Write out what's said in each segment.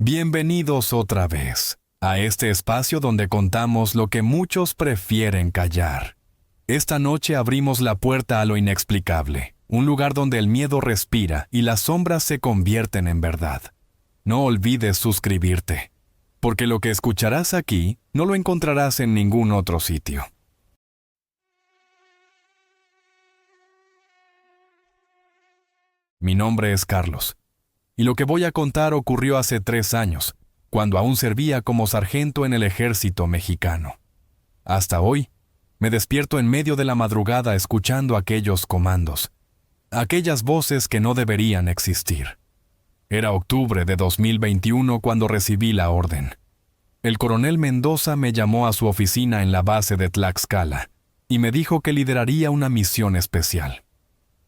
Bienvenidos otra vez a este espacio donde contamos lo que muchos prefieren callar. Esta noche abrimos la puerta a lo inexplicable, un lugar donde el miedo respira y las sombras se convierten en verdad. No olvides suscribirte, porque lo que escucharás aquí no lo encontrarás en ningún otro sitio. Mi nombre es Carlos, y lo que voy a contar ocurrió hace 3 años, cuando aún servía como sargento en el ejército mexicano. Hasta hoy, me despierto en medio de la madrugada escuchando aquellos comandos, aquellas voces que no deberían existir. Era octubre de 2021 cuando recibí la orden. El coronel Mendoza me llamó a su oficina en la base de Tlaxcala y me dijo que lideraría una misión especial.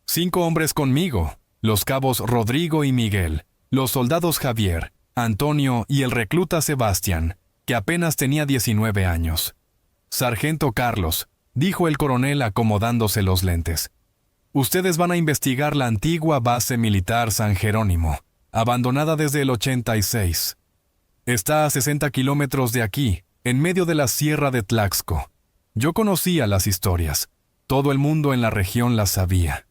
5 hombres conmigo, los cabos Rodrigo y Miguel, los soldados Javier, Antonio y el recluta Sebastián, que apenas tenía 19 años. Sargento Carlos, dijo el coronel acomodándose los lentes. Ustedes van a investigar la antigua base militar San Jerónimo, abandonada desde el 86. Está a 60 kilómetros de aquí, en medio de la sierra de Tlaxco. Yo conocía las historias. Todo el mundo en la región las sabía.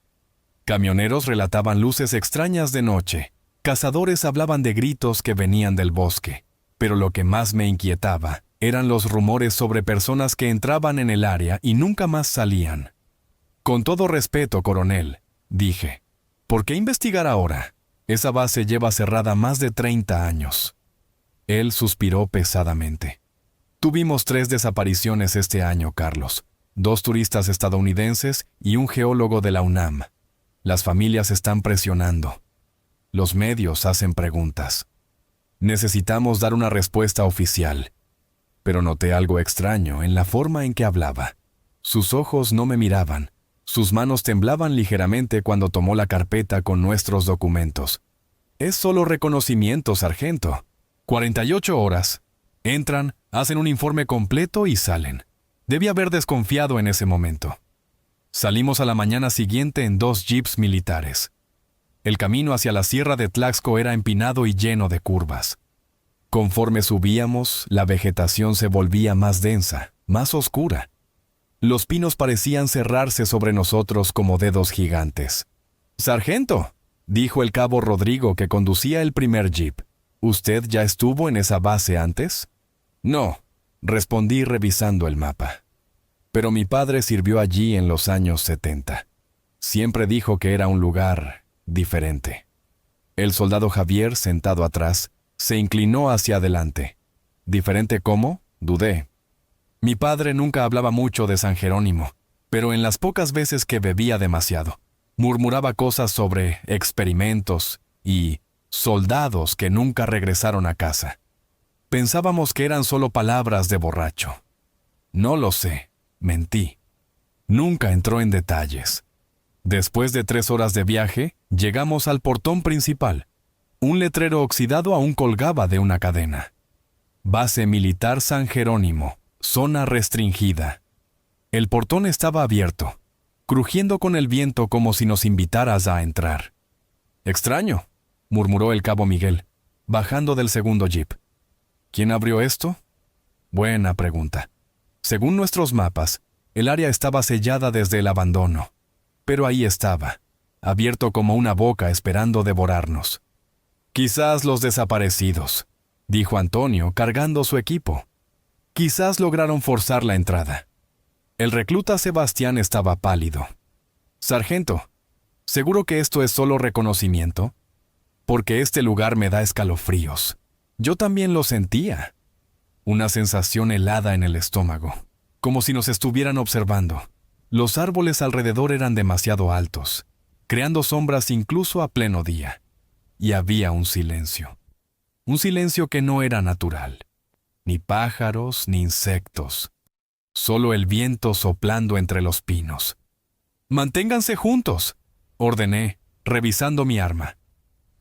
Camioneros relataban luces extrañas de noche. Cazadores hablaban de gritos que venían del bosque. Pero lo que más me inquietaba eran los rumores sobre personas que entraban en el área y nunca más salían. Con todo respeto, coronel, dije, ¿por qué investigar ahora? Esa base lleva cerrada más de 30 años. Él suspiró pesadamente. Tuvimos 3 desapariciones este año, Carlos. 2 turistas estadounidenses y un geólogo de la UNAM. Las familias están presionando. Los medios hacen preguntas. Necesitamos dar una respuesta oficial. Pero noté algo extraño en la forma en que hablaba. Sus ojos no me miraban. Sus manos temblaban ligeramente cuando tomó la carpeta con nuestros documentos. Es solo reconocimiento, sargento. 48 horas. Entran, hacen un informe completo y salen. Debí haber desconfiado en ese momento. Salimos a la mañana siguiente en 2 jeeps militares. El camino hacia la sierra de Tlaxco era empinado y lleno de curvas. Conforme subíamos, la vegetación se volvía más densa, más oscura. Los pinos parecían cerrarse sobre nosotros como dedos gigantes. «Sargento», dijo el cabo Rodrigo que conducía el primer jeep, «¿usted ya estuvo en esa base antes?» «No», respondí revisando el mapa. Pero mi padre sirvió allí en los años 70. Siempre dijo que era un lugar diferente. El soldado Javier, sentado atrás, se inclinó hacia adelante. ¿Diferente cómo? Dudé. Mi padre nunca hablaba mucho de San Jerónimo, pero en las pocas veces que bebía demasiado, murmuraba cosas sobre experimentos y soldados que nunca regresaron a casa. Pensábamos que eran solo palabras de borracho. No lo sé. Mentí. Nunca entró en detalles. Después de 3 horas de viaje, llegamos al portón principal. Un letrero oxidado aún colgaba de una cadena. Base Militar San Jerónimo, zona restringida. El portón estaba abierto, crujiendo con el viento como si nos invitaras a entrar. «Extraño», murmuró el cabo Miguel, bajando del segundo jeep. «¿Quién abrió esto?» Buena pregunta. Según nuestros mapas, el área estaba sellada desde el abandono. Pero ahí estaba, abierto como una boca esperando devorarnos. «Quizás los desaparecidos», dijo Antonio cargando su equipo. «Quizás lograron forzar la entrada». El recluta Sebastián estaba pálido. «Sargento, ¿seguro que esto es solo reconocimiento? Porque este lugar me da escalofríos. Yo también lo sentía». Una sensación helada en el estómago, como si nos estuvieran observando. Los árboles alrededor eran demasiado altos, creando sombras incluso a pleno día. Y había un silencio que no era natural. Ni pájaros, ni insectos. Solo el viento soplando entre los pinos. «Manténganse juntos», ordené, revisando mi arma.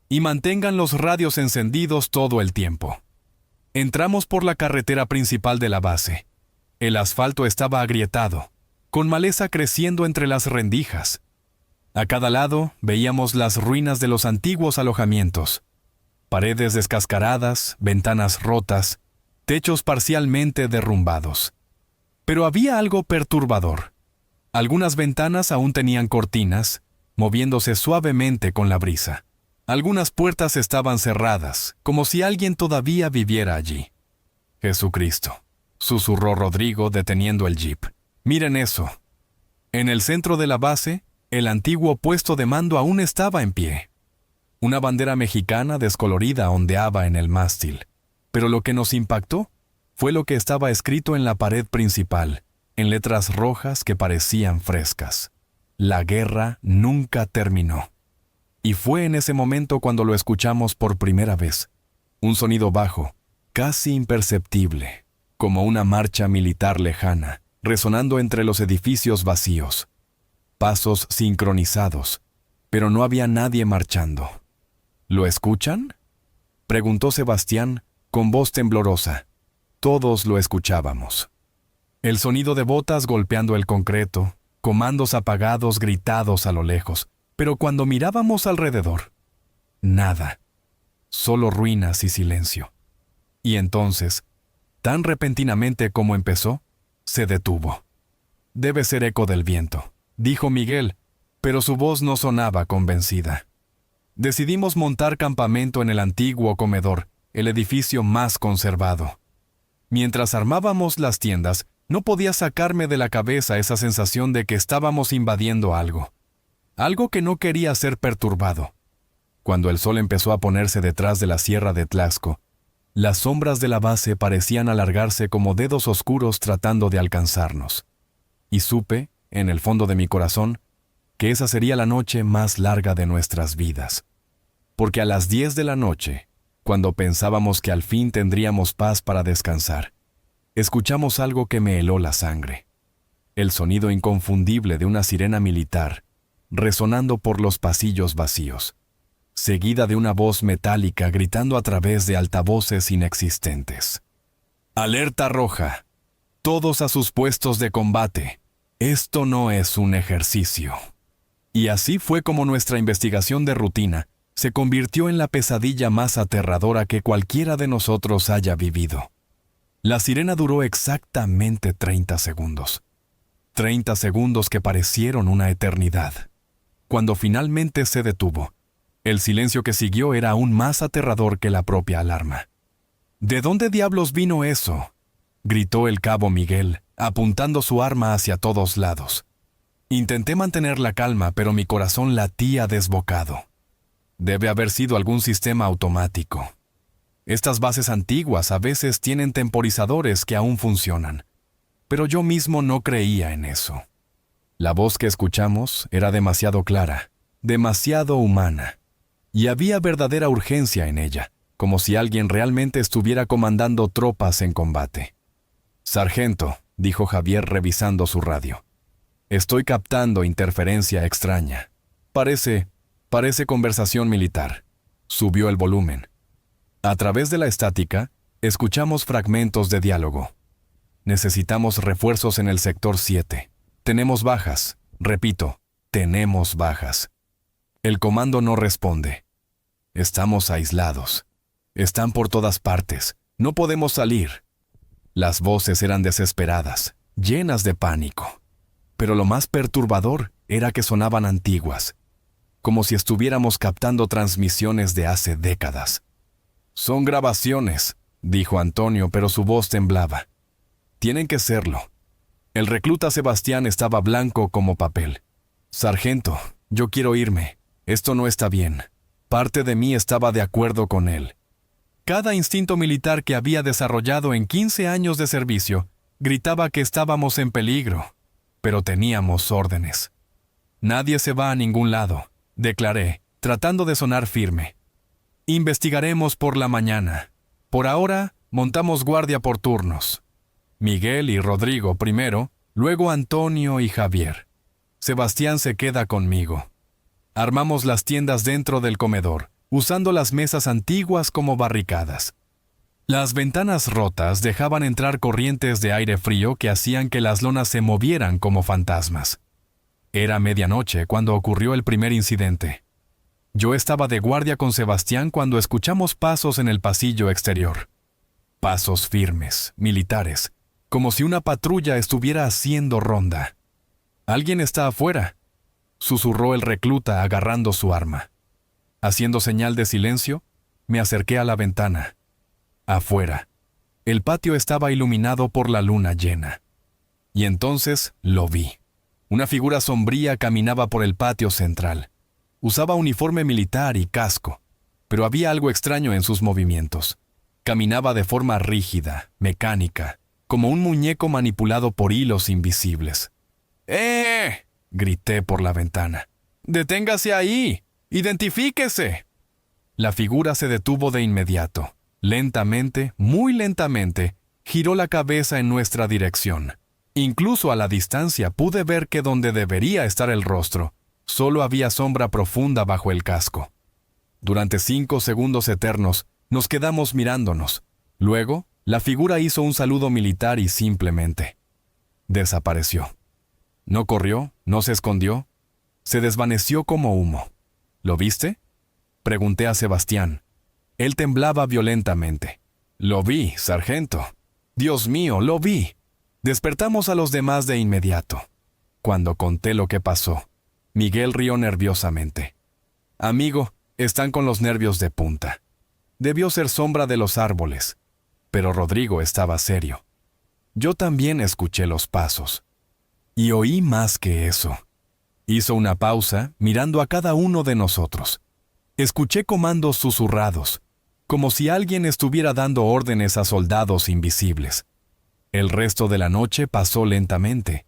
«Y mantengan los radios encendidos todo el tiempo». Entramos por la carretera principal de la base. El asfalto estaba agrietado, con maleza creciendo entre las rendijas. A cada lado veíamos las ruinas de los antiguos alojamientos. Paredes descascaradas, ventanas rotas, techos parcialmente derrumbados. Pero había algo perturbador. Algunas ventanas aún tenían cortinas, moviéndose suavemente con la brisa. Algunas puertas estaban cerradas, como si alguien todavía viviera allí. «Jesucristo», susurró Rodrigo deteniendo el jeep. «Miren eso». En el centro de la base, el antiguo puesto de mando aún estaba en pie. Una bandera mexicana descolorida ondeaba en el mástil. Pero lo que nos impactó fue lo que estaba escrito en la pared principal, en letras rojas que parecían frescas. La guerra nunca terminó. Y fue en ese momento cuando lo escuchamos por primera vez. Un sonido bajo, casi imperceptible, como una marcha militar lejana, resonando entre los edificios vacíos. Pasos sincronizados, pero no había nadie marchando. ¿Lo escuchan?, preguntó Sebastián con voz temblorosa. Todos lo escuchábamos. El sonido de botas golpeando el concreto, comandos apagados gritados a lo lejos, pero cuando mirábamos alrededor, nada, solo ruinas y silencio. Y entonces, tan repentinamente como empezó, se detuvo. «Debe ser eco del viento», dijo Miguel, pero su voz no sonaba convencida. Decidimos montar campamento en el antiguo comedor, el edificio más conservado. Mientras armábamos las tiendas, no podía sacarme de la cabeza esa sensación de que estábamos invadiendo algo. Algo que no quería ser perturbado. Cuando el sol empezó a ponerse detrás de la sierra de Tlaxco, las sombras de la base parecían alargarse como dedos oscuros tratando de alcanzarnos. Y supe, en el fondo de mi corazón, que esa sería la noche más larga de nuestras vidas. Porque a las 10 de la noche, cuando pensábamos que al fin tendríamos paz para descansar, escuchamos algo que me heló la sangre. El sonido inconfundible de una sirena militar, resonando por los pasillos vacíos, seguida de una voz metálica gritando a través de altavoces inexistentes. «Alerta roja. Todos a sus puestos de combate. Esto no es un ejercicio». Y así fue como nuestra investigación de rutina se convirtió en la pesadilla más aterradora que cualquiera de nosotros haya vivido. La sirena duró exactamente 30 segundos. 30 segundos que parecieron una eternidad. Cuando finalmente se detuvo, el silencio que siguió era aún más aterrador que la propia alarma. «¿De dónde diablos vino eso?», gritó el cabo Miguel, apuntando su arma hacia todos lados. Intenté mantener la calma, pero mi corazón latía desbocado. Debe haber sido algún sistema automático. Estas bases antiguas a veces tienen temporizadores que aún funcionan, pero yo mismo no creía en eso. La voz que escuchamos era demasiado clara, demasiado humana, y había verdadera urgencia en ella, como si alguien realmente estuviera comandando tropas en combate. «Sargento», dijo Javier revisando su radio. «Estoy captando interferencia extraña. Parece conversación militar». Subió el volumen. A través de la estática, escuchamos fragmentos de diálogo. «Necesitamos refuerzos en el sector 7. Tenemos bajas. Repito, tenemos bajas». El comando no responde. «Estamos aislados. Están por todas partes. No podemos salir». Las voces eran desesperadas, llenas de pánico. Pero lo más perturbador era que sonaban antiguas, como si estuviéramos captando transmisiones de hace décadas. «Son grabaciones», dijo Antonio, pero su voz temblaba. «Tienen que serlo». El recluta Sebastián estaba blanco como papel. «Sargento, yo quiero irme. Esto no está bien». Parte de mí estaba de acuerdo con él. Cada instinto militar que había desarrollado en 15 años de servicio gritaba que estábamos en peligro, pero teníamos órdenes. «Nadie se va a ningún lado», declaré, tratando de sonar firme. «Investigaremos por la mañana. Por ahora, montamos guardia por turnos. Miguel y Rodrigo primero, luego Antonio y Javier. Sebastián se queda conmigo». Armamos las tiendas dentro del comedor, usando las mesas antiguas como barricadas. Las ventanas rotas dejaban entrar corrientes de aire frío que hacían que las lonas se movieran como fantasmas. Era medianoche cuando ocurrió el primer incidente. Yo estaba de guardia con Sebastián cuando escuchamos pasos en el pasillo exterior. Pasos firmes, militares, como si una patrulla estuviera haciendo ronda. «Alguien está afuera», susurró el recluta agarrando su arma. Haciendo señal de silencio, me acerqué a la ventana. Afuera, el patio estaba iluminado por la luna llena. Y entonces lo vi. Una figura sombría caminaba por el patio central. Usaba uniforme militar y casco, pero había algo extraño en sus movimientos. Caminaba de forma rígida, mecánica, como un muñeco manipulado por hilos invisibles. ¡Eh!, grité por la ventana. «¡Deténgase ahí! ¡Identifíquese!». La figura se detuvo de inmediato. Lentamente, muy lentamente, giró la cabeza en nuestra dirección. Incluso a la distancia pude ver que donde debería estar el rostro, solo había sombra profunda bajo el casco. Durante 5 segundos eternos, nos quedamos mirándonos. Luego, la figura hizo un saludo militar y simplemente desapareció. No corrió, no se escondió, se desvaneció como humo. ¿Lo viste?, pregunté a Sebastián. Él temblaba violentamente. «Lo vi, sargento. Dios mío, lo vi». Despertamos a los demás de inmediato. Cuando conté lo que pasó, Miguel rió nerviosamente. «Amigo, están con los nervios de punta. Debió ser sombra de los árboles». Pero Rodrigo estaba serio. Yo también escuché los pasos. Y oí más que eso. Hizo una pausa, mirando a cada uno de nosotros. Escuché comandos susurrados, como si alguien estuviera dando órdenes a soldados invisibles. El resto de la noche pasó lentamente.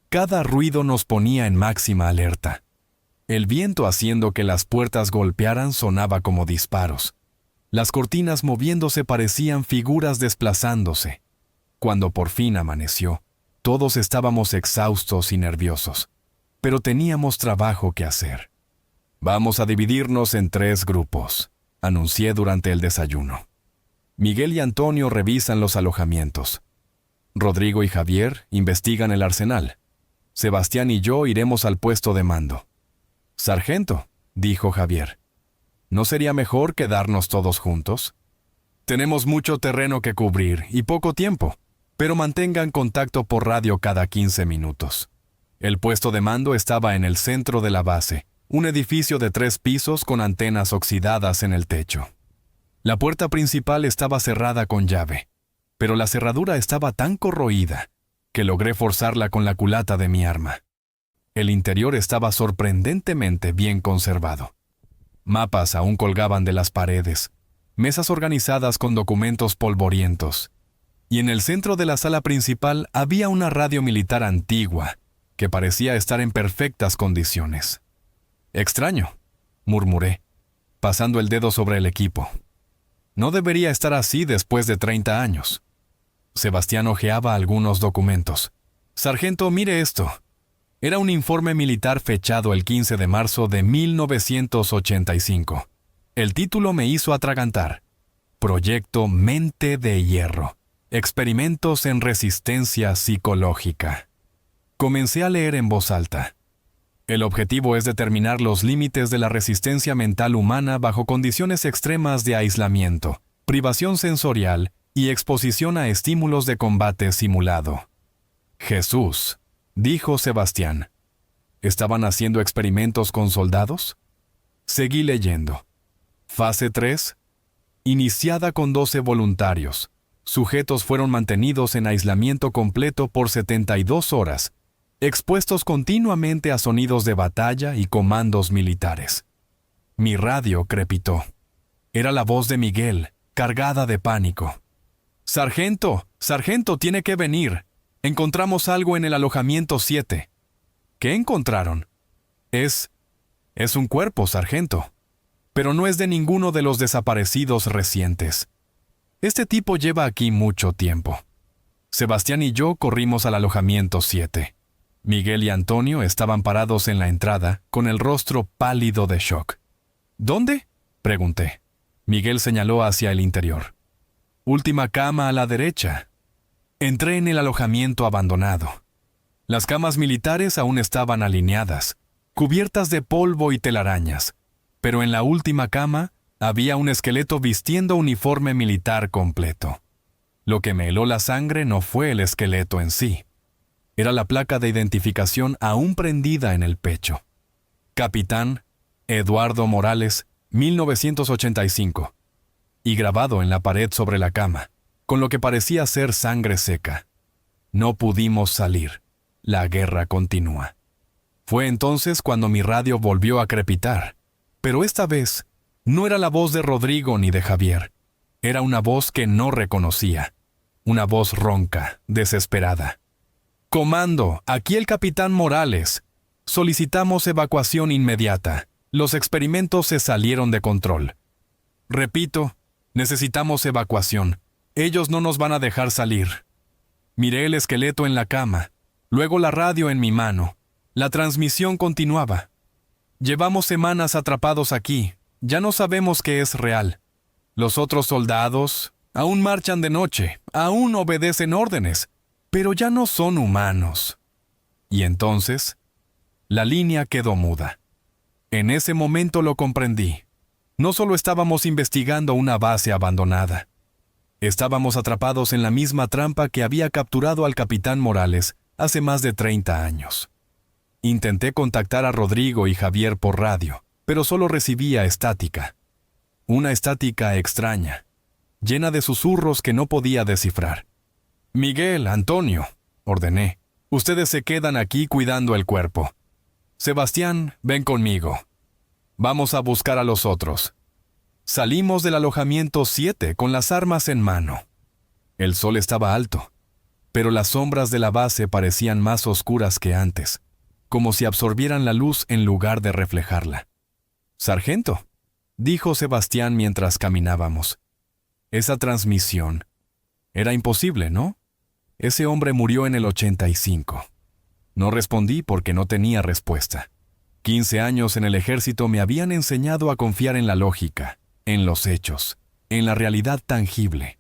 Cada ruido nos ponía en máxima alerta. El viento haciendo que las puertas golpearan sonaba como disparos. Las cortinas moviéndose parecían figuras desplazándose. Cuando por fin amaneció, todos estábamos exhaustos y nerviosos, pero teníamos trabajo que hacer. «Vamos a dividirnos en 3 grupos», anuncié durante el desayuno. Miguel y Antonio revisan los alojamientos. Rodrigo y Javier investigan el arsenal. Sebastián y yo iremos al puesto de mando. «Sargento», dijo Javier, ¿no sería mejor quedarnos todos juntos? Tenemos mucho terreno que cubrir y poco tiempo, pero mantengan contacto por radio cada 15 minutos. El puesto de mando estaba en el centro de la base, un edificio de 3 pisos con antenas oxidadas en el techo. La puerta principal estaba cerrada con llave, pero la cerradura estaba tan corroída que logré forzarla con la culata de mi arma. El interior estaba sorprendentemente bien conservado. Mapas aún colgaban de las paredes, mesas organizadas con documentos polvorientos, y en el centro de la sala principal había una radio militar antigua que parecía estar en perfectas condiciones. «Extraño», murmuré, pasando el dedo sobre el equipo. «No debería estar así después de 30 años». Sebastián hojeaba algunos documentos. «Sargento, mire esto». Era un informe militar fechado el 15 de marzo de 1985. El título me hizo atragantar. Proyecto Mente de Hierro. Experimentos en resistencia psicológica. Comencé a leer en voz alta. El objetivo es determinar los límites de la resistencia mental humana bajo condiciones extremas de aislamiento, privación sensorial y exposición a estímulos de combate simulado. «Jesús», dijo Sebastián. ¿Estaban haciendo experimentos con soldados? Seguí leyendo. Fase 3. Iniciada con 12 voluntarios. Sujetos fueron mantenidos en aislamiento completo por 72 horas, expuestos continuamente a sonidos de batalla y comandos militares. Mi radio crepitó. Era la voz de Miguel, cargada de pánico. «Sargento, sargento, tiene que venir. Encontramos algo en el alojamiento 7. «¿Qué encontraron?» Es un cuerpo, sargento. Pero no es de ninguno de los desaparecidos recientes. Este tipo lleva aquí mucho tiempo». Sebastián y yo corrimos al alojamiento 7. Miguel y Antonio estaban parados en la entrada, con el rostro pálido de shock. «¿Dónde?», pregunté. Miguel señaló hacia el interior. «Última cama a la derecha». Entré en el alojamiento abandonado. Las camas militares aún estaban alineadas, cubiertas de polvo y telarañas. Pero en la última cama había un esqueleto vistiendo uniforme militar completo. Lo que me heló la sangre no fue el esqueleto en sí. Era la placa de identificación aún prendida en el pecho. Capitán Eduardo Morales, 1985. Y grabado en la pared sobre la cama, con lo que parecía ser sangre seca. No pudimos salir. La guerra continúa. Fue entonces cuando mi radio volvió a crepitar. Pero esta vez no era la voz de Rodrigo ni de Javier. Era una voz que no reconocía. Una voz ronca, desesperada. «Comando, aquí el capitán Morales. Solicitamos evacuación inmediata. Los experimentos se salieron de control. Repito, necesitamos evacuación. Ellos no nos van a dejar salir». Miré el esqueleto en la cama, luego la radio en mi mano. La transmisión continuaba. «Llevamos semanas atrapados aquí. Ya no sabemos qué es real. Los otros soldados aún marchan de noche, aún obedecen órdenes, pero ya no son humanos». Y entonces, la línea quedó muda. En ese momento lo comprendí. No solo estábamos investigando una base abandonada. Estábamos atrapados en la misma trampa que había capturado al capitán Morales hace más de 30 años. Intenté contactar a Rodrigo y Javier por radio, pero solo recibía estática. Una estática extraña, llena de susurros que no podía descifrar. «Miguel, Antonio», ordené, «ustedes se quedan aquí cuidando el cuerpo. Sebastián, ven conmigo. Vamos a buscar a los otros». Salimos del alojamiento 7 con las armas en mano. El sol estaba alto, pero las sombras de la base parecían más oscuras que antes, como si absorbieran la luz en lugar de reflejarla. «Sargento», dijo Sebastián mientras caminábamos. «Esa transmisión era imposible, ¿no? Ese hombre murió en el 85. No respondí porque no tenía respuesta. 15 años en el ejército me habían enseñado a confiar en la lógica, en los hechos, en la realidad tangible.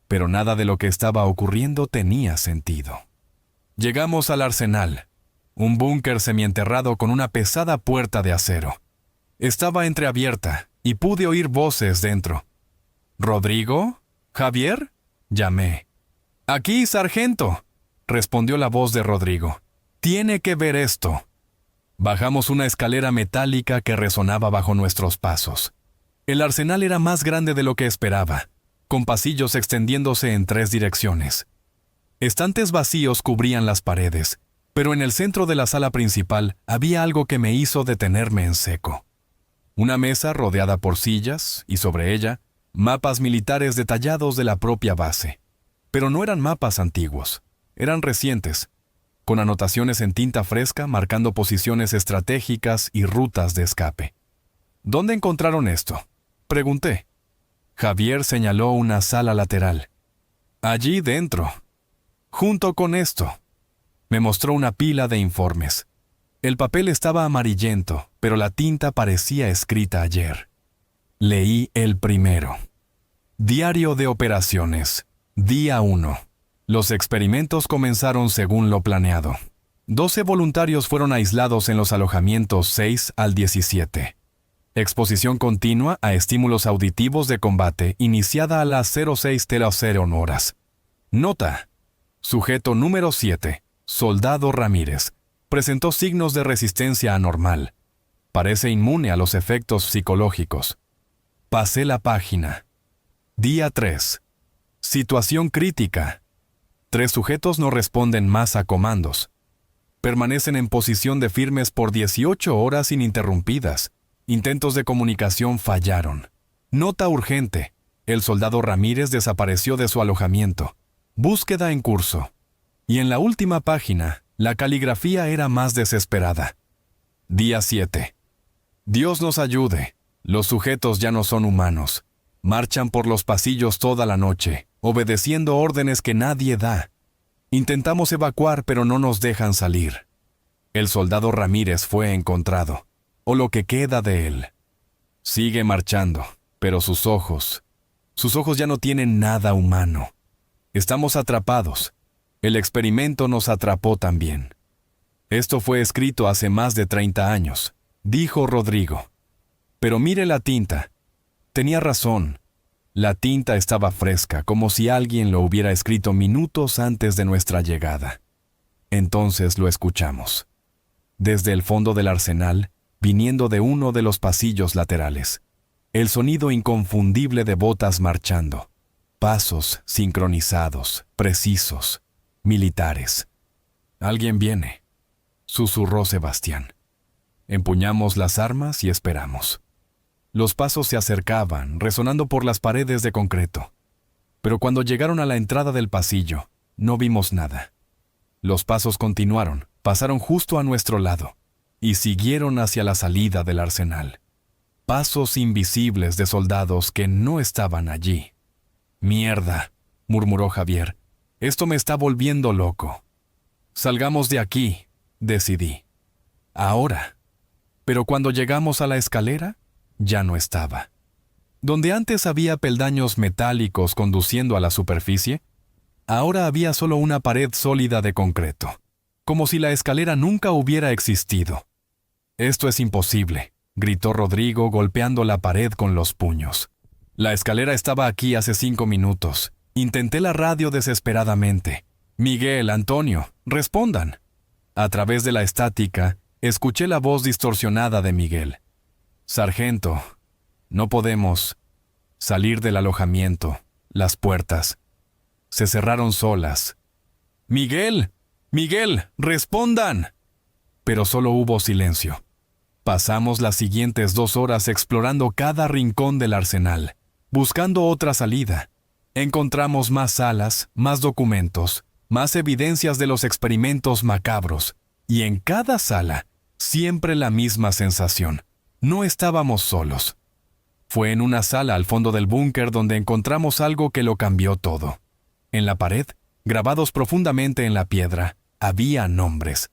Pero nada de lo que estaba ocurriendo tenía sentido. Llegamos al arsenal, un búnker semienterrado con una pesada puerta de acero. Estaba entreabierta y pude oír voces dentro. «¿Rodrigo? ¿Javier?», llamé. «Aquí, sargento», respondió la voz de Rodrigo. «Tiene que ver esto». Bajamos una escalera metálica que resonaba bajo nuestros pasos. El arsenal era más grande de lo que esperaba, con pasillos extendiéndose en 3 direcciones. Estantes vacíos cubrían las paredes, pero en el centro de la sala principal había algo que me hizo detenerme en seco. Una mesa rodeada por sillas y sobre ella, mapas militares detallados de la propia base. Pero no eran mapas antiguos, eran recientes, con anotaciones en tinta fresca marcando posiciones estratégicas y rutas de escape. «¿Dónde encontraron esto?», pregunté. Javier señaló una sala lateral. «Allí dentro. Junto con esto». Me mostró una pila de informes. El papel estaba amarillento, pero la tinta parecía escrita ayer. Leí el primero. Diario de operaciones. Día 1. Los experimentos comenzaron según lo planeado. 12 voluntarios fueron aislados en los alojamientos 6 al 17. Exposición continua a estímulos auditivos de combate iniciada a las 06:00 horas. Nota. Sujeto número 7, Soldado Ramírez, presentó signos de resistencia anormal. Parece inmune a los efectos psicológicos. Pasé la página. Día 3. Situación crítica. 3 sujetos no responden más a comandos. Permanecen en posición de firmes por 18 horas ininterrumpidas. Intentos de comunicación fallaron. Nota urgente. El soldado Ramírez desapareció de su alojamiento. Búsqueda en curso. Y en la última página, la caligrafía era más desesperada. Día 7. Dios nos ayude. Los sujetos ya no son humanos. Marchan por los pasillos toda la noche, obedeciendo órdenes que nadie da. Intentamos evacuar, pero no nos dejan salir. El soldado Ramírez fue encontrado, o lo que queda de él. Sigue marchando, pero sus ojos ya no tienen nada humano. Estamos atrapados. El experimento nos atrapó también. Esto fue escrito hace más de 30 años, dijo Rodrigo. Pero mire la tinta. Tenía razón. La tinta estaba fresca, como si alguien lo hubiera escrito minutos antes de nuestra llegada. Entonces lo escuchamos. Desde el fondo del arsenal, viniendo de uno de los pasillos laterales. El sonido inconfundible de botas marchando. Pasos sincronizados, precisos, militares. «Alguien viene», susurró Sebastián. Empuñamos las armas y esperamos. Los pasos se acercaban, resonando por las paredes de concreto. Pero cuando llegaron a la entrada del pasillo, no vimos nada. Los pasos continuaron, pasaron justo a nuestro lado, y siguieron hacia la salida del arsenal. Pasos invisibles de soldados que no estaban allí. «Mierda», murmuró Javier. «Esto me está volviendo loco». «Salgamos de aquí», decidí. «Ahora». Pero cuando llegamos a la escalera, ya no estaba. Donde antes había peldaños metálicos conduciendo a la superficie, ahora había solo una pared sólida de concreto, como si la escalera nunca hubiera existido. «Esto es imposible», gritó Rodrigo golpeando la pared con los puños. «La escalera estaba aquí hace 5 minutos. Intenté la radio desesperadamente. Miguel, Antonio, respondan». A través de la estática, escuché la voz distorsionada de Miguel. «Sargento, no podemos salir del alojamiento. Las puertas se cerraron solas». «Miguel, Miguel, respondan». Pero solo hubo silencio. Pasamos las siguientes 2 horas explorando cada rincón del arsenal, buscando otra salida. Encontramos más salas, más documentos, más evidencias de los experimentos macabros, y en cada sala, siempre la misma sensación. No estábamos solos. Fue en una sala al fondo del búnker donde encontramos algo que lo cambió todo. En la pared, grabados profundamente en la piedra, había nombres.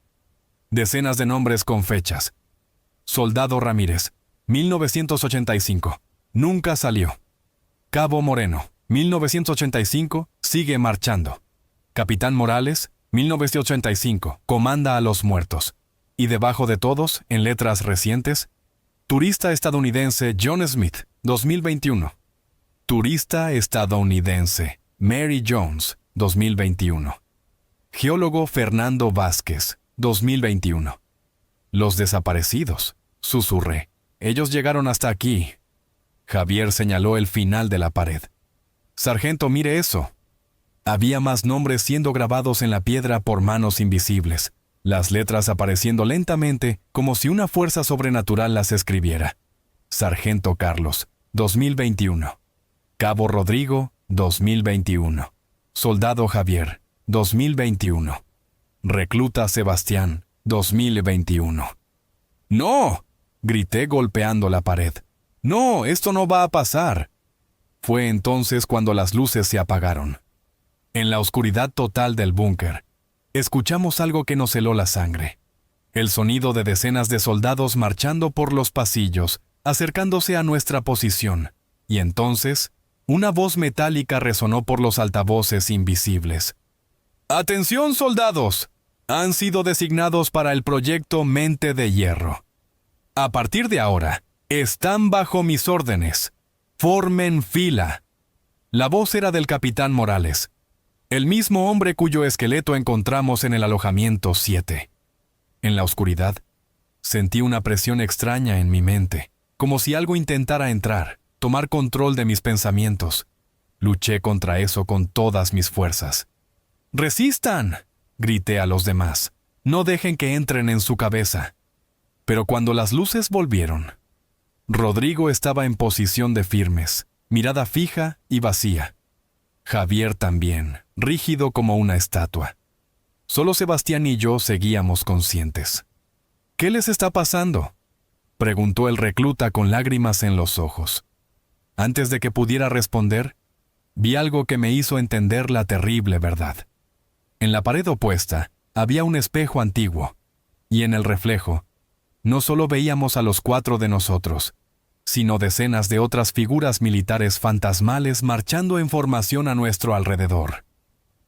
Decenas de nombres con fechas. Soldado Ramírez, 1985. Nunca salió. Cabo Moreno, 1985. Sigue marchando. Capitán Morales, 1985. Comanda a los muertos. Y debajo de todos, en letras recientes, turista estadounidense John Smith, 2021. Turista estadounidense Mary Jones, 2021. Geólogo Fernando Vázquez, 2021. Los desaparecidos, susurré. Ellos llegaron hasta aquí. Javier señaló el final de la pared. «Sargento, mire eso». Había más nombres siendo grabados en la piedra por manos invisibles, las letras apareciendo lentamente como si una fuerza sobrenatural las escribiera. Sargento Carlos, 2021. Cabo Rodrigo, 2021. Soldado Javier, 2021. Recluta Sebastián, 2021. «¡No!», grité golpeando la pared. «¡No! Esto no va a pasar». Fue entonces cuando las luces se apagaron. En la oscuridad total del búnker, escuchamos algo que nos heló la sangre. El sonido de decenas de soldados marchando por los pasillos, acercándose a nuestra posición. Y entonces, una voz metálica resonó por los altavoces invisibles. «¡Atención, soldados! Han sido designados para el proyecto Mente de Hierro. A partir de ahora, están bajo mis órdenes. Formen fila». La voz era del capitán Morales, el mismo hombre cuyo esqueleto encontramos en el alojamiento 7. En la oscuridad, sentí una presión extraña en mi mente, como si algo intentara entrar, tomar control de mis pensamientos. Luché contra eso con todas mis fuerzas. «¡Resistan!», grité a los demás. «No dejen que entren en su cabeza». Pero cuando las luces volvieron, Rodrigo estaba en posición de firmes, mirada fija y vacía. Javier también, rígido como una estatua. Solo Sebastián y yo seguíamos conscientes. «¿Qué les está pasando?», preguntó el recluta con lágrimas en los ojos. Antes de que pudiera responder, vi algo que me hizo entender la terrible verdad. En la pared opuesta había un espejo antiguo, y en el reflejo, no solo veíamos a los 4 de nosotros, sino decenas de otras figuras militares fantasmales marchando en formación a nuestro alrededor.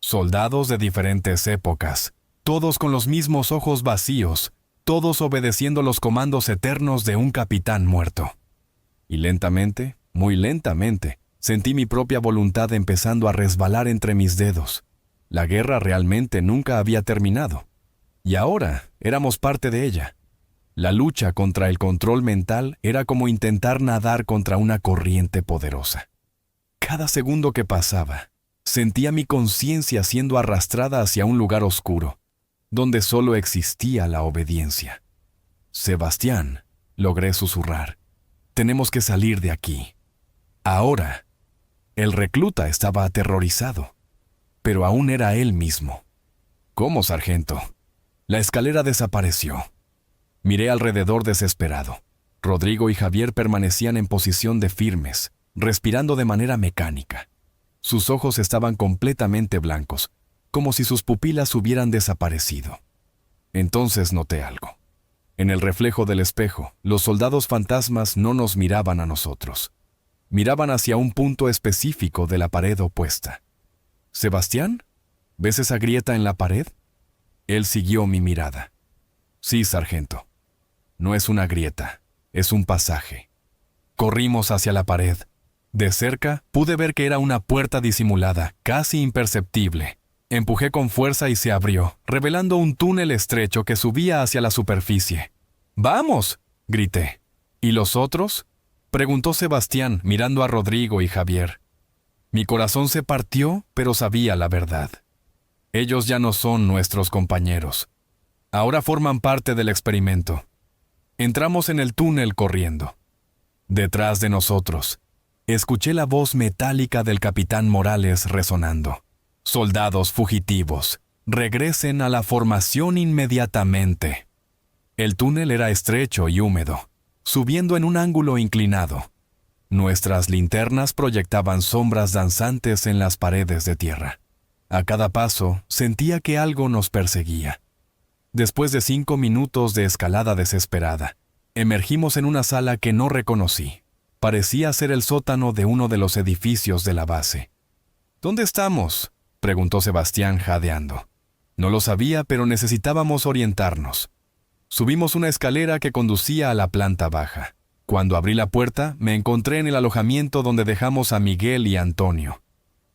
Soldados de diferentes épocas, todos con los mismos ojos vacíos, todos obedeciendo los comandos eternos de un capitán muerto. Y lentamente, muy lentamente, sentí mi propia voluntad empezando a resbalar entre mis dedos. La guerra realmente nunca había terminado. Y ahora éramos parte de ella. La lucha contra el control mental era como intentar nadar contra una corriente poderosa. Cada segundo que pasaba, sentía mi conciencia siendo arrastrada hacia un lugar oscuro, donde solo existía la obediencia. Sebastián, logré susurrar, tenemos que salir de aquí. Ahora, el recluta estaba aterrorizado, pero aún era él mismo. ¿Cómo, sargento? La escalera desapareció. Miré alrededor desesperado. Rodrigo y Javier permanecían en posición de firmes, respirando de manera mecánica. Sus ojos estaban completamente blancos, como si sus pupilas hubieran desaparecido. Entonces noté algo. En el reflejo del espejo, los soldados fantasmas no nos miraban a nosotros. Miraban hacia un punto específico de la pared opuesta. «¿Sebastián? ¿Ves esa grieta en la pared?» Él siguió mi mirada. «Sí, sargento. No es una grieta, es un pasaje». Corrimos hacia la pared. De cerca, pude ver que era una puerta disimulada, casi imperceptible. Empujé con fuerza y se abrió, revelando un túnel estrecho que subía hacia la superficie. «¡Vamos!», grité. «¿Y los otros?», preguntó Sebastián, mirando a Rodrigo y Javier. Mi corazón se partió, pero sabía la verdad. Ellos ya no son nuestros compañeros. Ahora forman parte del experimento. Entramos en el túnel corriendo. Detrás de nosotros, escuché la voz metálica del capitán Morales resonando. «Soldados fugitivos, regresen a la formación inmediatamente». El túnel era estrecho y húmedo, subiendo en un ángulo inclinado. Nuestras linternas proyectaban sombras danzantes en las paredes de tierra. A cada paso sentía que algo nos perseguía. Después de 5 minutos de escalada desesperada, emergimos en una sala que no reconocí. Parecía ser el sótano de uno de los edificios de la base. «¿Dónde estamos?», preguntó Sebastián jadeando. No lo sabía, pero necesitábamos orientarnos. Subimos una escalera que conducía a la planta baja. Cuando abrí la puerta, me encontré en el alojamiento donde dejamos a Miguel y Antonio.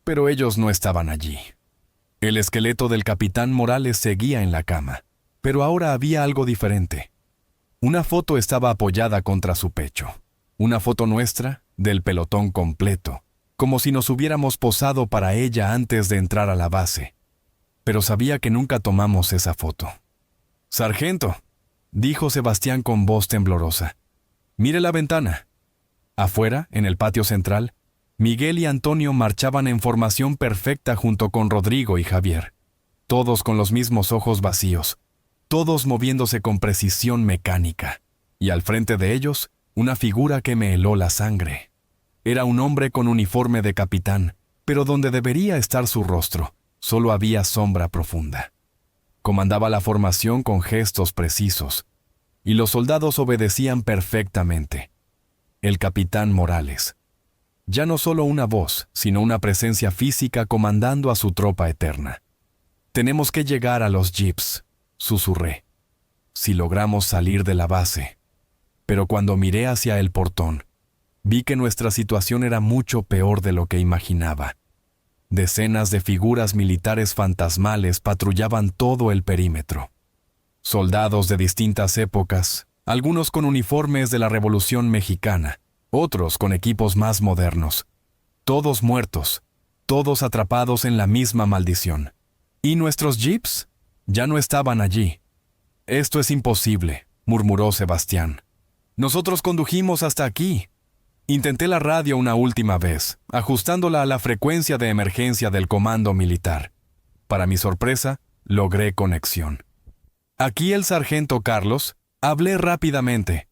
Pero ellos no estaban allí. El esqueleto del capitán Morales seguía en la cama, pero ahora había algo diferente. Una foto estaba apoyada contra su pecho. Una foto nuestra, del pelotón completo, como si nos hubiéramos posado para ella antes de entrar a la base. Pero sabía que nunca tomamos esa foto. «Sargento», dijo Sebastián con voz temblorosa, «mire la ventana». Afuera, en el patio central, Miguel y Antonio marchaban en formación perfecta junto con Rodrigo y Javier. Todos con los mismos ojos vacíos, todos moviéndose con precisión mecánica. Y al frente de ellos, una figura que me heló la sangre. Era un hombre con uniforme de capitán, pero donde debería estar su rostro, solo había sombra profunda. Comandaba la formación con gestos precisos, y los soldados obedecían perfectamente. El capitán Morales. Ya no solo una voz, sino una presencia física comandando a su tropa eterna. «Tenemos que llegar a los jeeps», susurré. «Si logramos salir de la base». Pero cuando miré hacia el portón, vi que nuestra situación era mucho peor de lo que imaginaba. Decenas de figuras militares fantasmales patrullaban todo el perímetro. Soldados de distintas épocas, algunos con uniformes de la Revolución Mexicana, otros con equipos más modernos. Todos muertos, todos atrapados en la misma maldición. ¿Y nuestros jeeps? Ya no estaban allí. «Esto es imposible», murmuró Sebastián. «Nosotros condujimos hasta aquí». Intenté la radio una última vez, ajustándola a la frecuencia de emergencia del comando militar. Para mi sorpresa, logré conexión. «Aquí el sargento Carlos», hablé rápidamente.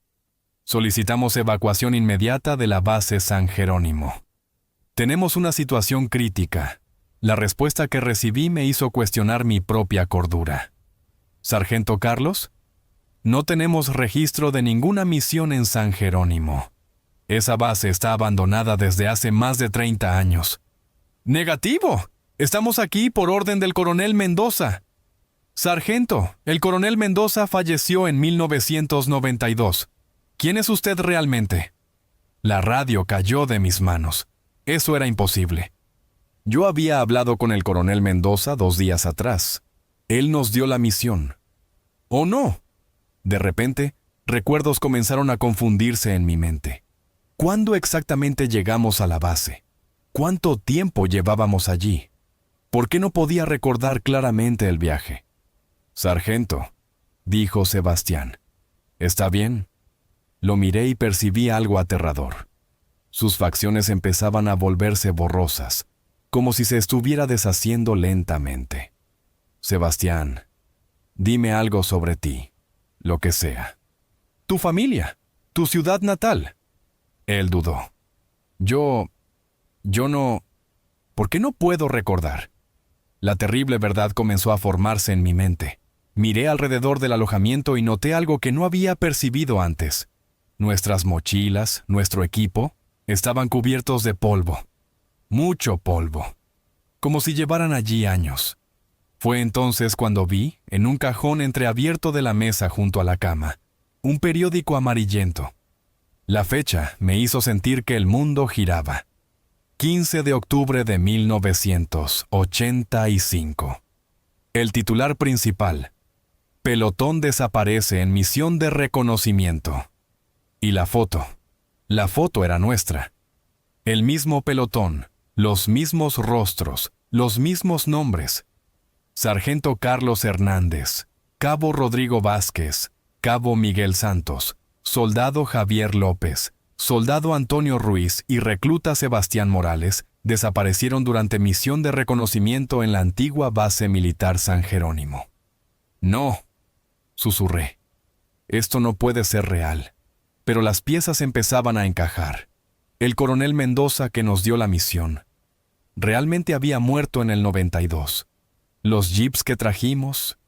«Solicitamos evacuación inmediata de la base San Jerónimo. Tenemos una situación crítica». La respuesta que recibí me hizo cuestionar mi propia cordura. «¿Sargento Carlos? No tenemos registro de ninguna misión en San Jerónimo. Esa base está abandonada desde hace más de 30 años. «¡Negativo! Estamos aquí por orden del coronel Mendoza». «Sargento, el coronel Mendoza falleció en 1992. ¿Quién es usted realmente?» La radio cayó de mis manos. Eso era imposible. Yo había hablado con el coronel Mendoza 2 días atrás. Él nos dio la misión. ¿O no? De repente, recuerdos comenzaron a confundirse en mi mente. ¿Cuándo exactamente llegamos a la base? ¿Cuánto tiempo llevábamos allí? ¿Por qué no podía recordar claramente el viaje? «Sargento», dijo Sebastián. «¿Está bien?» Lo miré y percibí algo aterrador. Sus facciones empezaban a volverse borrosas, como si se estuviera deshaciendo lentamente. «Sebastián, dime algo sobre ti, lo que sea. Tu familia, tu ciudad natal». Él dudó. Yo no... ¿Por qué no puedo recordar? La terrible verdad comenzó a formarse en mi mente. Miré alrededor del alojamiento y noté algo que no había percibido antes. Nuestras mochilas, nuestro equipo, estaban cubiertos de polvo. Mucho polvo. Como si llevaran allí años. Fue entonces cuando vi, en un cajón entreabierto de la mesa junto a la cama, un periódico amarillento. La fecha me hizo sentir que el mundo giraba. 15 de octubre de 1985. El titular principal: Pelotón desaparece en misión de reconocimiento. Y la foto era nuestra. El mismo pelotón, los mismos rostros, los mismos nombres. Sargento Carlos Hernández, Cabo Rodrigo Vázquez, Cabo Miguel Santos, Soldado Javier López, Soldado Antonio Ruiz y recluta Sebastián Morales desaparecieron durante misión de reconocimiento en la antigua base militar San Jerónimo. «No», susurré. «Esto no puede ser real». Pero las piezas empezaban a encajar. El coronel Mendoza, que nos dio la misión, realmente había muerto en el 92. Los jeeps que trajimos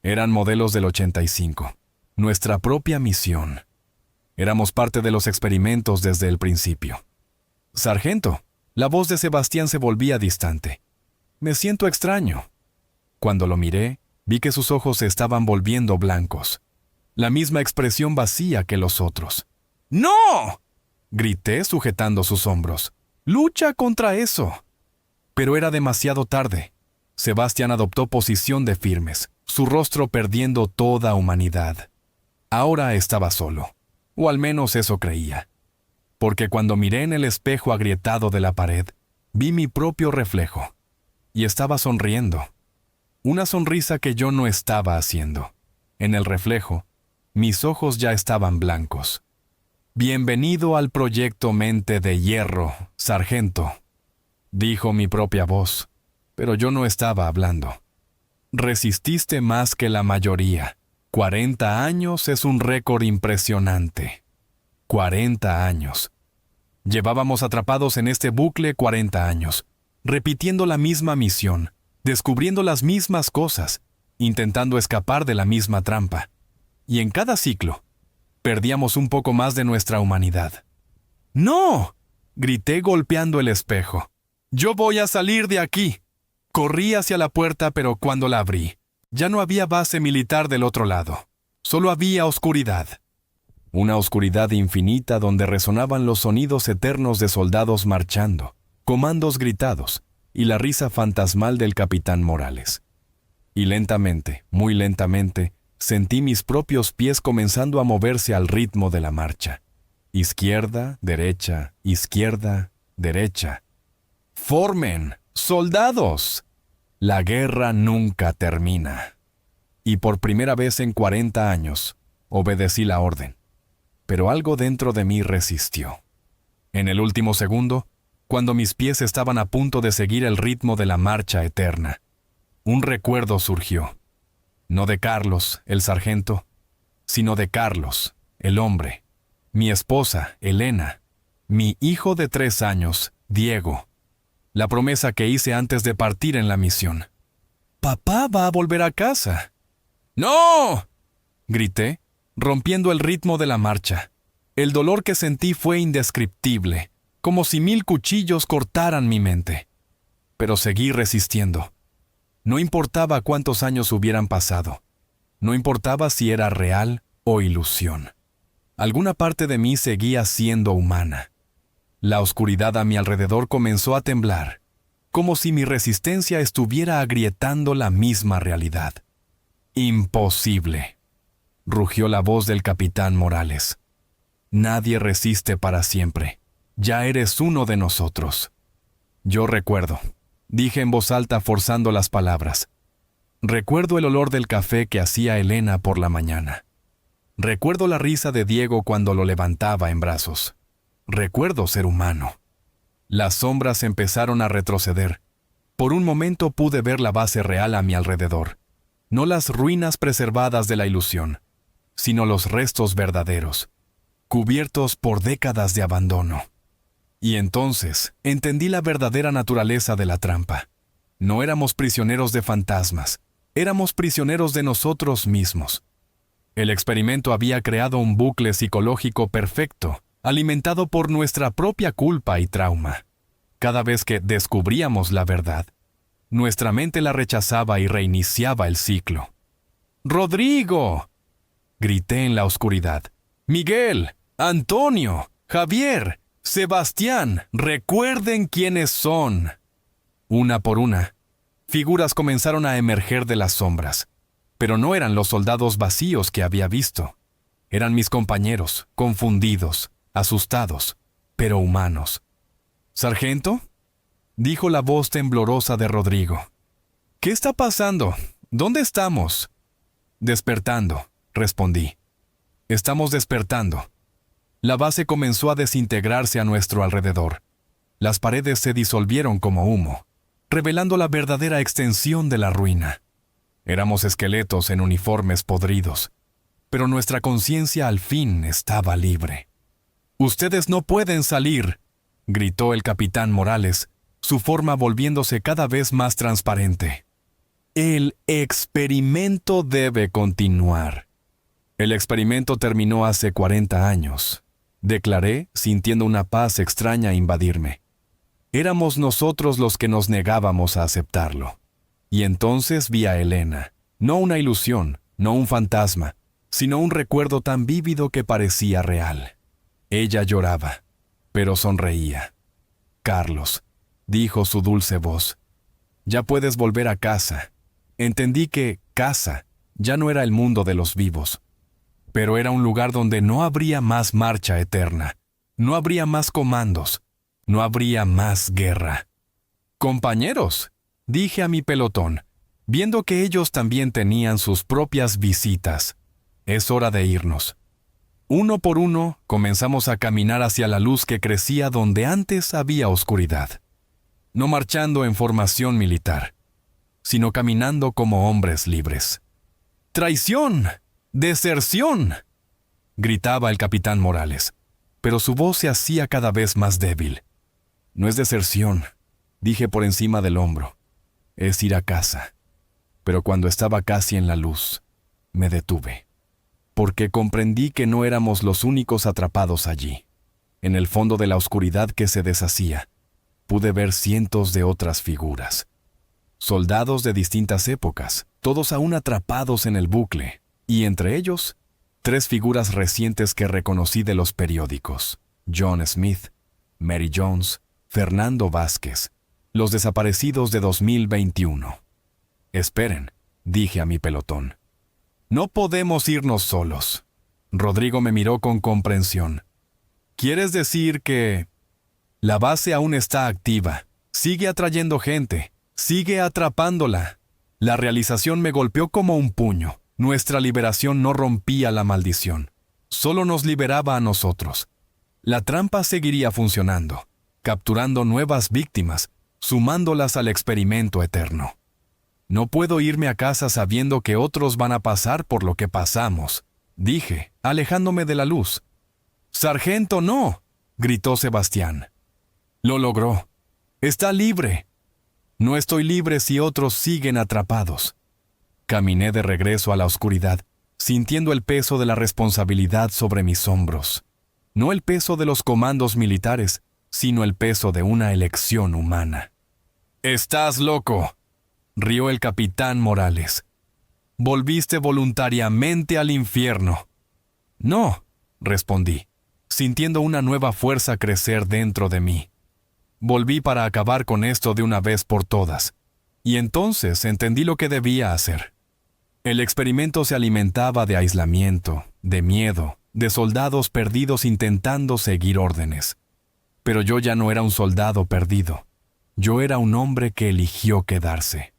eran modelos del 85. Nuestra propia misión. Éramos parte de los experimentos desde el principio. «Sargento», la voz de Sebastián se volvía distante. «Me siento extraño». Cuando lo miré, vi que sus ojos se estaban volviendo blancos. La misma expresión vacía que los otros. «¡No!», grité sujetando sus hombros. «¡Lucha contra eso!». Pero era demasiado tarde. Sebastián adoptó posición de firmes, su rostro perdiendo toda humanidad. Ahora estaba solo, o al menos eso creía. Porque cuando miré en el espejo agrietado de la pared, vi mi propio reflejo. Y estaba sonriendo. Una sonrisa que yo no estaba haciendo. En el reflejo, mis ojos ya estaban blancos. «Bienvenido al proyecto Mente de Hierro, sargento», dijo mi propia voz, pero yo no estaba hablando. «Resististe más que la mayoría. 40 años es un récord impresionante». 40 años. Llevábamos atrapados en este bucle 40 años, repitiendo la misma misión, descubriendo las mismas cosas, intentando escapar de la misma trampa. Y en cada ciclo, perdíamos un poco más de nuestra humanidad. «¡No!», grité golpeando el espejo. «¡Yo voy a salir de aquí!». Corrí hacia la puerta, pero cuando la abrí, ya no había base militar del otro lado. Solo había oscuridad. Una oscuridad infinita donde resonaban los sonidos eternos de soldados marchando, comandos gritados y la risa fantasmal del capitán Morales. Y lentamente, muy lentamente, sentí mis propios pies comenzando a moverse al ritmo de la marcha. Izquierda, derecha, izquierda, derecha. ¡Formen! ¡Soldados! La guerra nunca termina. Y por primera vez en 40 años, obedecí la orden. Pero algo dentro de mí resistió. En el último segundo, cuando mis pies estaban a punto de seguir el ritmo de la marcha eterna, un recuerdo surgió. No de Carlos, el sargento, sino de Carlos, el hombre, mi esposa, Elena, mi hijo de 3 años, Diego, la promesa que hice antes de partir en la misión. «Papá va a volver a casa». «¡No!», grité, rompiendo el ritmo de la marcha. El dolor que sentí fue indescriptible, como si 1000 cuchillos cortaran mi mente. Pero seguí resistiendo. No importaba cuántos años hubieran pasado. No importaba si era real o ilusión. Alguna parte de mí seguía siendo humana. La oscuridad a mi alrededor comenzó a temblar, como si mi resistencia estuviera agrietando la misma realidad. «Imposible», rugió la voz del capitán Morales. «Nadie resiste para siempre. Ya eres uno de nosotros». Yo recuerdo, dije en voz alta forzando las palabras. Recuerdo el olor del café que hacía Elena por la mañana. Recuerdo la risa de Diego cuando lo levantaba en brazos. Recuerdo ser humano. Las sombras empezaron a retroceder. Por un momento pude ver la base real a mi alrededor. No las ruinas preservadas de la ilusión, sino los restos verdaderos, cubiertos por décadas de abandono. Y entonces entendí la verdadera naturaleza de la trampa. No éramos prisioneros de fantasmas, éramos prisioneros de nosotros mismos. El experimento había creado un bucle psicológico perfecto, alimentado por nuestra propia culpa y trauma. Cada vez que descubríamos la verdad, nuestra mente la rechazaba y reiniciaba el ciclo. ¡Rodrigo!, grité en la oscuridad. ¡Miguel! ¡Antonio! ¡Javier! ¡Sebastián! ¡Recuerden quiénes son! Una por una, figuras comenzaron a emerger de las sombras. Pero no eran los soldados vacíos que había visto. Eran mis compañeros, confundidos, asustados, pero humanos. «¿Sargento?», dijo la voz temblorosa de Rodrigo. «¿Qué está pasando? ¿Dónde estamos?» «Despertando», respondí. «Estamos despertando». La base comenzó a desintegrarse a nuestro alrededor. Las paredes se disolvieron como humo, revelando la verdadera extensión de la ruina. Éramos esqueletos en uniformes podridos, pero nuestra conciencia al fin estaba libre. «Ustedes no pueden salir», gritó el capitán Morales, su forma volviéndose cada vez más transparente. «El experimento debe continuar». «El experimento terminó hace 40 años», declaré, sintiendo una paz extraña invadirme. Éramos nosotros los que nos negábamos a aceptarlo. Y entonces vi a Elena, no una ilusión, no un fantasma, sino un recuerdo tan vívido que parecía real. Ella lloraba, pero sonreía. «Carlos», dijo su dulce voz, «ya puedes volver a casa». Entendí que casa ya no era el mundo de los vivos, pero era un lugar donde no habría más marcha eterna, no habría más comandos, no habría más guerra. «Compañeros», dije a mi pelotón, viendo que ellos también tenían sus propias visitas. «Es hora de irnos». Uno por uno, comenzamos a caminar hacia la luz que crecía donde antes había oscuridad. No marchando en formación militar, sino caminando como hombres libres. «¡Traición! ¡Deserción!», gritaba el capitán Morales, pero su voz se hacía cada vez más débil. «No es deserción», dije por encima del hombro. «Es ir a casa». Pero cuando estaba casi en la luz, me detuve, porque comprendí que no éramos los únicos atrapados allí. En el fondo de la oscuridad que se deshacía, pude ver cientos de otras figuras. Soldados de distintas épocas, todos aún atrapados en el bucle, y entre ellos, 3 figuras recientes que reconocí de los periódicos: John Smith, Mary Jones, Fernando Vázquez, los desaparecidos de 2021. «Esperen», dije a mi pelotón. «No podemos irnos solos». Rodrigo me miró con comprensión. «¿Quieres decir que...?» «La base aún está activa, sigue atrayendo gente, sigue atrapándola». La realización me golpeó como un puño. Nuestra liberación no rompía la maldición, solo nos liberaba a nosotros. La trampa seguiría funcionando, capturando nuevas víctimas, sumándolas al experimento eterno. «No puedo irme a casa sabiendo que otros van a pasar por lo que pasamos», dije, alejándome de la luz. «¡Sargento, no!», gritó Sebastián. «Lo logró. Está libre». «No estoy libre si otros siguen atrapados». Caminé de regreso a la oscuridad, sintiendo el peso de la responsabilidad sobre mis hombros. No el peso de los comandos militares, sino el peso de una elección humana. «¡Estás loco!», rió el capitán Morales. «Volviste voluntariamente al infierno». «No», respondí, sintiendo una nueva fuerza crecer dentro de mí. Volví para acabar con esto de una vez por todas, y entonces entendí lo que debía hacer. El experimento se alimentaba de aislamiento, de miedo, de soldados perdidos intentando seguir órdenes. Pero yo ya no era un soldado perdido. Yo era un hombre que eligió quedarse.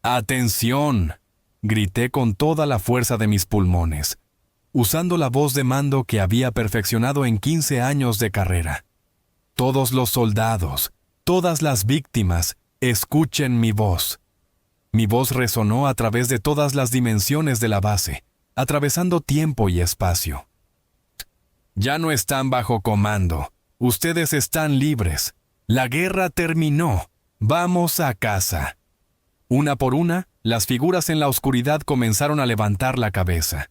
¡Atención!, grité con toda la fuerza de mis pulmones, usando la voz de mando que había perfeccionado en 15 años de carrera. Todos los soldados, todas las víctimas, escuchen mi voz. Mi voz resonó a través de todas las dimensiones de la base, atravesando tiempo y espacio. Ya no están bajo comando. Ustedes están libres. La guerra terminó. Vamos a casa. Una por una, las figuras en la oscuridad comenzaron a levantar la cabeza.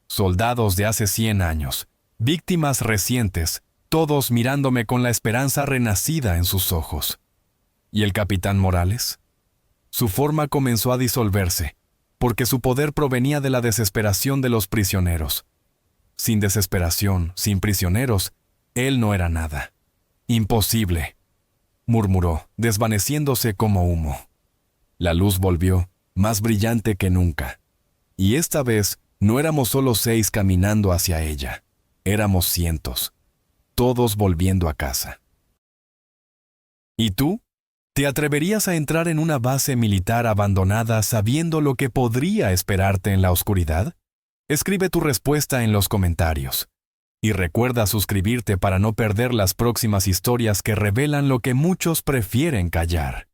Soldados de hace 100 años, víctimas recientes, todos mirándome con la esperanza renacida en sus ojos. ¿Y el capitán Morales? Su forma comenzó a disolverse, porque su poder provenía de la desesperación de los prisioneros. Sin desesperación, sin prisioneros, él no era nada. Imposible, murmuró, desvaneciéndose como humo. La luz volvió, más brillante que nunca. Y esta vez no éramos solo 6 caminando hacia ella. Éramos cientos, todos volviendo a casa. ¿Y tú? ¿Te atreverías a entrar en una base militar abandonada sabiendo lo que podría esperarte en la oscuridad? Escribe tu respuesta en los comentarios. Y recuerda suscribirte para no perder las próximas historias que revelan lo que muchos prefieren callar.